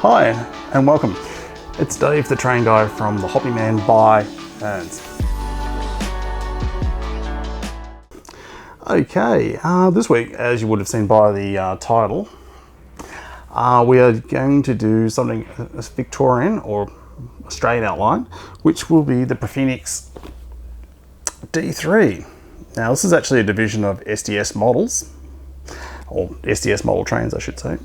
Hi and welcome. It's Dave, the train guy from the Hobby Man by Hearns. Okay, this week, as you would have seen by the title, we are going to do something Victorian or Australian outline, which will be the Phoenix D3. Now, this is actually a division of SDS models, or SDS model trains, I should say.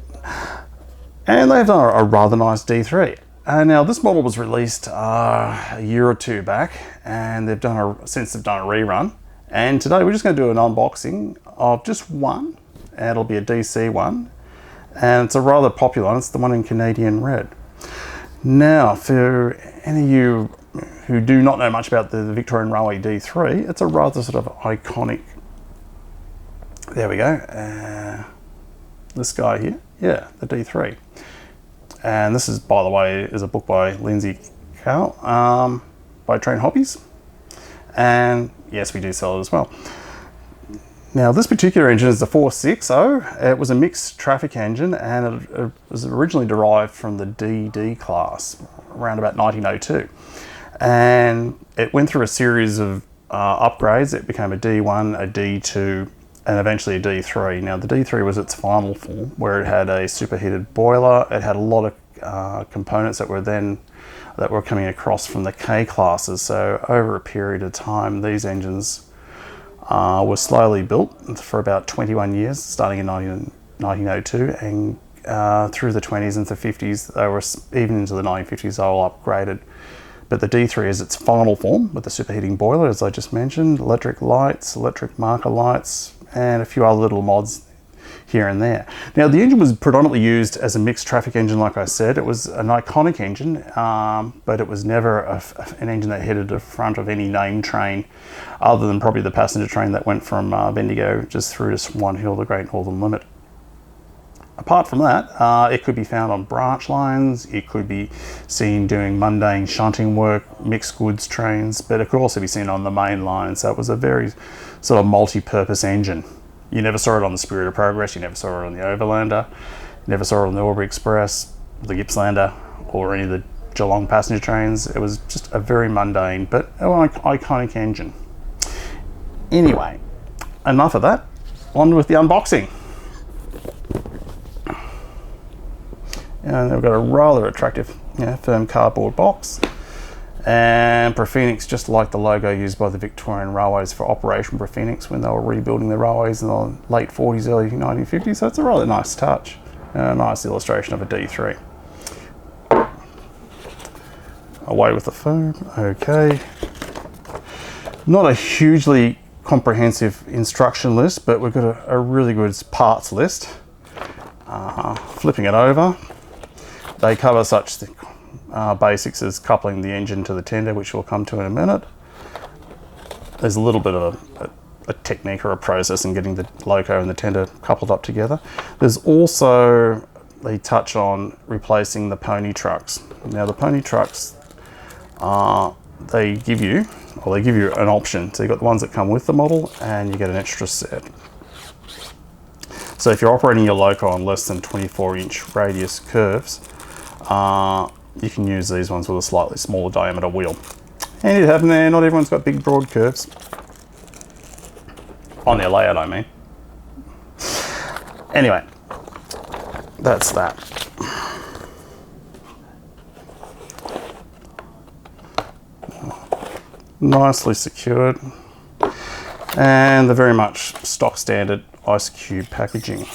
And they've done a rather nice D3. Now, this model was released a year or two back, and since they've done a rerun. And today we're just going to do an unboxing of just one, and it'll be a DC one. And it's a rather popular one. It's the one in Canadian red. Now, for any of you who do not know much about the Victorian Railway D3, it's a rather sort of iconic. There we go. This guy here, yeah, the D3. And this is, by the way, is a book by Lindsay Cowell, by Train Hobbies. And yes, we do sell it as well. Now, this particular engine is the 460. It was a mixed traffic engine, and it was originally derived from the D3 class around about 1902. And it went through a series of upgrades. It became a D1, a D2, and eventually a D3. Now, the D3 was its final form, where it had a superheated boiler. It had a lot of components that were coming across from the K classes. So over a period of time, these engines were slowly built for about 21 years, starting in 1902, and through the 20s into the 50s, they were even into the 1950s, they were all upgraded. But the D3 is its final form with the superheating boiler, as I just mentioned, electric lights, electric marker lights, and a few other little mods here and there. Now, the engine was predominantly used as a mixed traffic engine, like I said. It was an iconic engine, but it was never an engine that headed the front of any named train, other than probably the passenger train that went from Bendigo just through to Swan Hill, the Great Northern Limit. Apart from that, it could be found on branch lines. It could be seen doing mundane shunting work, mixed goods trains, but it could also be seen on the main line. So it was a very sort of multi-purpose engine. You never saw it on the Spirit of Progress, you never saw it on the Overlander, you never saw it on the Albury Express, the Gippslander, or any of the Geelong passenger trains. It was just a very mundane but iconic engine. Anyway, enough of that. On with the unboxing. And they've got a rather attractive, firm cardboard box. And Phoenix, just like the logo used by the Victorian Railways for Operation Phoenix when they were rebuilding the railways in the late 40s, early 1950s. So it's a rather nice touch. A nice illustration of a D3. Away with the foam. Okay. Not a hugely comprehensive instruction list, but we've got a really good parts list. Flipping it over, they cover such basics as coupling the engine to the tender, which we'll come to in a minute. There's a little bit of a technique or a process in getting the loco and the tender coupled up together. There's also a touch on replacing the pony trucks. Now, the pony trucks, they give you an option. So you've got the ones that come with the model, and you get an extra set. So if you're operating your loco on less than 24-inch radius curves, you can use these ones with a slightly smaller diameter wheel. And it happened there, not everyone's got big broad curves. On their layout, I mean. Anyway, that's that. Nicely secured. And the very much stock standard ice cube packaging.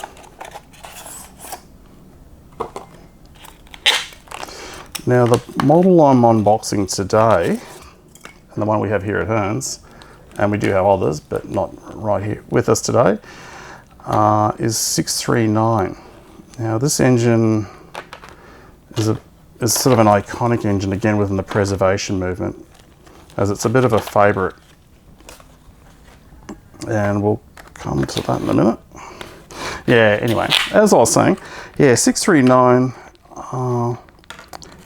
Now, the model I'm unboxing today, and the one we have here at Hearns, and we do have others, but not right here with us today, is 639. Now, this engine is sort of an iconic engine, again, within the preservation movement, as it's a bit of a favourite. And we'll come to that in a minute. Yeah, anyway, as I was saying, yeah, 639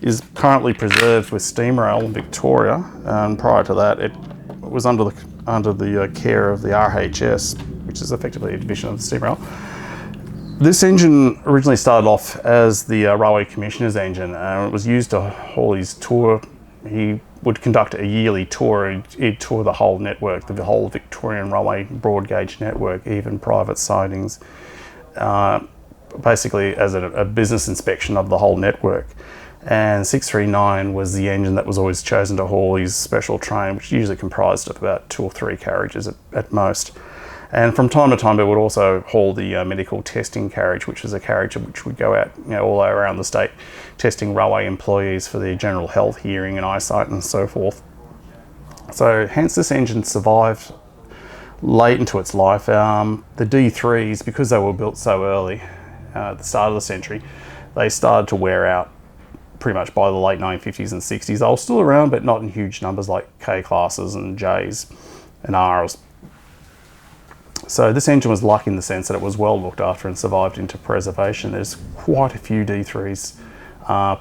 is currently preserved with Steam Rail in Victoria, and prior to that it was under the care of the RHS, which is effectively a division of the Steam Rail. This engine originally started off as the Railway Commissioner's engine, and it was used to haul his tour. He would conduct a yearly tour. He'd tour the whole network, the whole Victorian Railway broad gauge network, even private sidings, basically as a business inspection of the whole network. And 639 was the engine that was always chosen to haul his special train, which usually comprised of about 2 or 3 carriages at most. And from time to time, it would also haul the medical testing carriage, which is a carriage which would go out, all around the state, testing railway employees for their general health, hearing, and eyesight, and so forth. So, hence this engine survived late into its life. The D3s, because they were built so early, at the start of the century, they started to wear out pretty much by the late 1950s and 60s. They were still around, but not in huge numbers like K classes and Js and Rs. So this engine was lucky in the sense that it was well looked after and survived into preservation. There's quite a few D3s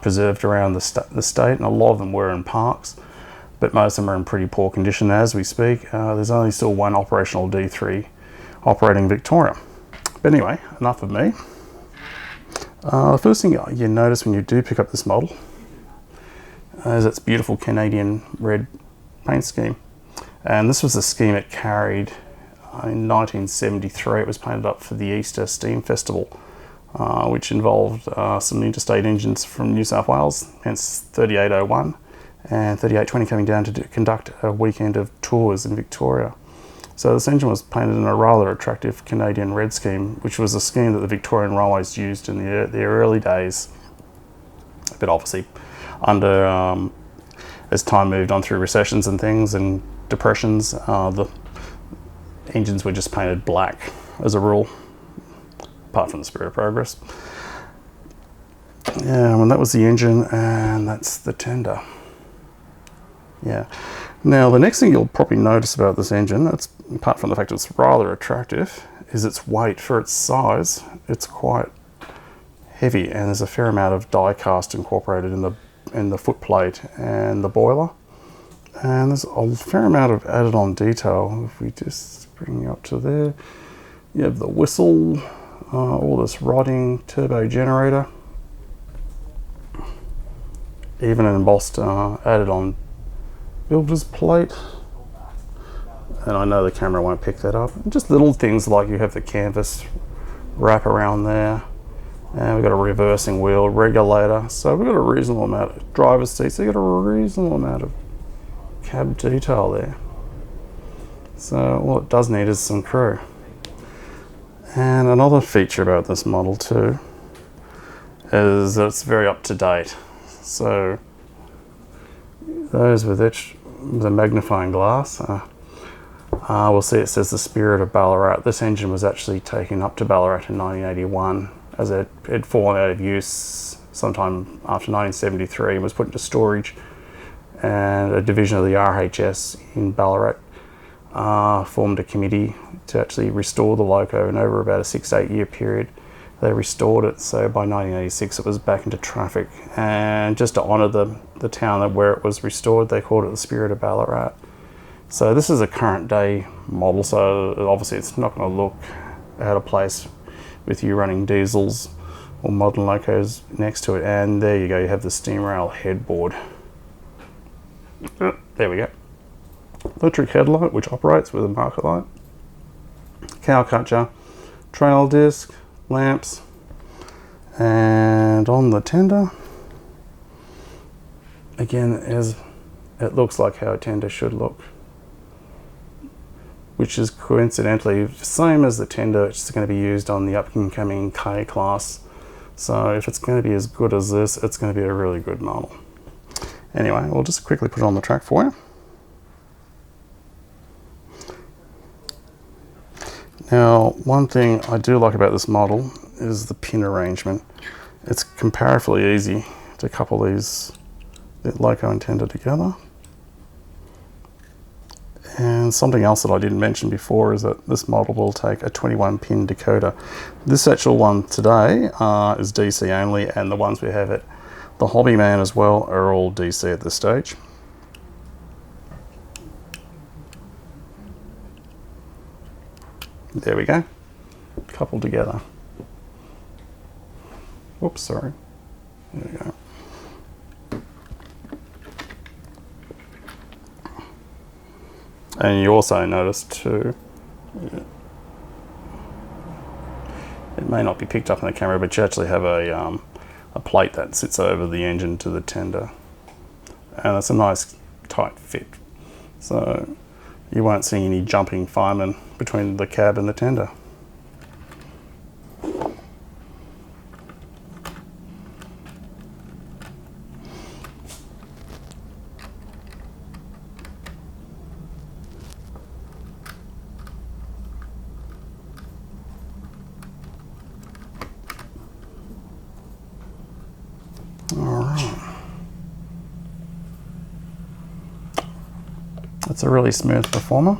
preserved around the state, and a lot of them were in parks, but most of them are in pretty poor condition as we speak. There's only still one operational D3 operating Victoria. But anyway, enough of me. The first thing you notice when you do pick up this model is its beautiful Canadian red paint scheme. And this was the scheme it carried in 1973. It was painted up for the Easter Steam Festival, which involved some interstate engines from New South Wales, hence 3801 and 3820 coming down to conduct a weekend of tours in Victoria. So this engine was painted in a rather attractive Canadian red scheme, which was a scheme that the Victorian Railways used in their early days. But obviously, as time moved on through recessions and things and depressions, the engines were just painted black as a rule, apart from the Spirit of Progress. Yeah, well, that was the engine, and that's the tender. Yeah. Now, the next thing you'll probably notice about this engine, apart from the fact it's rather attractive, is its weight. For its size, it's quite heavy, and there's a fair amount of die cast incorporated in the footplate and the boiler. And there's a fair amount of added on detail. If we just bring you up to there, you have the whistle, all this rodding, turbo generator, even an embossed added on builder's plate, and I know the camera won't pick that up. Just little things like you have the canvas wrap around there, and we've got a reversing wheel regulator, so we've got a reasonable amount of driver's seats, so you've got a reasonable amount of cab detail there. So all it does need is some crew. And another feature about this model too is that it's very up to date. So those with the magnifying glass will see it says the Spirit of Ballarat. This engine was actually taken up to Ballarat in 1981 as it had fallen out of use sometime after 1973 and was put into storage, and a division of the RHS in Ballarat formed a committee to actually restore the loco, and over about a 6 to 8 year period they restored it. So by 1986 it was back into traffic, and just to honour the town where it was restored, they called it the Spirit of Ballarat. So this is a current day model, so obviously it's not going to look out of place with you running diesels or modern locos next to it. And there you go, you have the steam rail headboard. There we go. Electric headlight, which operates with a marker light, cow catcher, trail disc, lamps, and on the tender, again, it looks like how a tender should look, which is coincidentally the same as the tender which is going to be used on the up-and-coming K class. So if it's going to be as good as this, it's going to be a really good model. Anyway, we'll just quickly put it on the track for you. Now, one thing I do like about this model is the pin arrangement. It's comparatively easy to couple the loco and tender together. And something else that I didn't mention before is that this model will take a 21 pin decoder. This actual one today is DC only, and the ones we have at the Hobby Man as well are all DC at this stage. There we go, coupled together. Whoops, sorry. There we go. And you also notice too, it may not be picked up in the camera, but you actually have a plate that sits over the engine to the tender. And it's a nice tight fit. So you won't see any jumping firemen between the cab and the tender. It's a really smooth performer.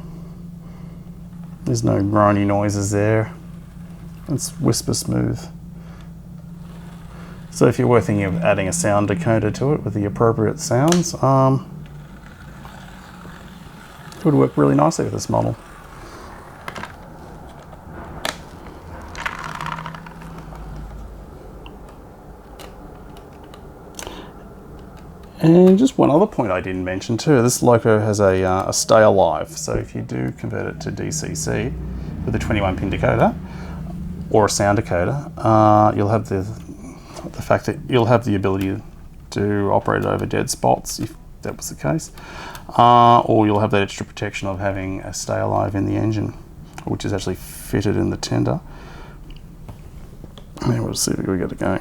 There's no groany noises there. It's whisper smooth. So if you were thinking of adding a sound decoder to it with the appropriate sounds, it would work really nicely with this model. And just one other point I didn't mention too, this loco has a stay alive. So if you do convert it to DCC with a 21-pin decoder or a sound decoder, you'll have the fact that you'll have the ability to operate it over dead spots if that was the case, or you'll have that extra protection of having a stay alive in the engine, which is actually fitted in the tender. And we'll see if we get it going.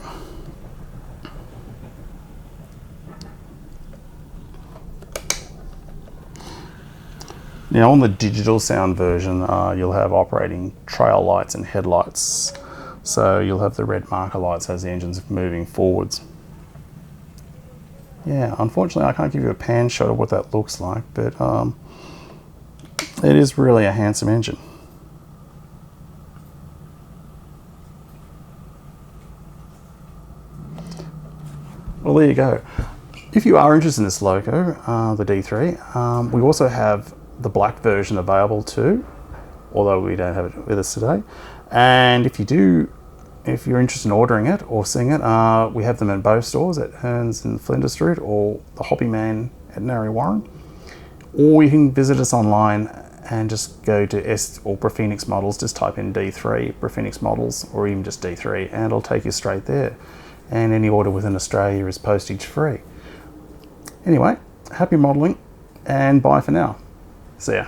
Now on the digital sound version, you'll have operating trail lights and headlights. So you'll have the red marker lights as the engine's moving forwards. Yeah, unfortunately I can't give you a pan shot of what that looks like, but it is really a handsome engine. Well, there you go. If you are interested in this loco, the D3, we also have the black version available too, although we don't have it with us today. And if you're interested in ordering it or seeing it, we have them in both stores at Hearns in Flinders Street or the Hobby Man at Narre Warren. Or you can visit us online and just go to Phoenix Models, just type in D3, Phoenix Models, or even just D3, and it'll take you straight there. And any order within Australia is postage free. Anyway, happy modelling and bye for now. See ya.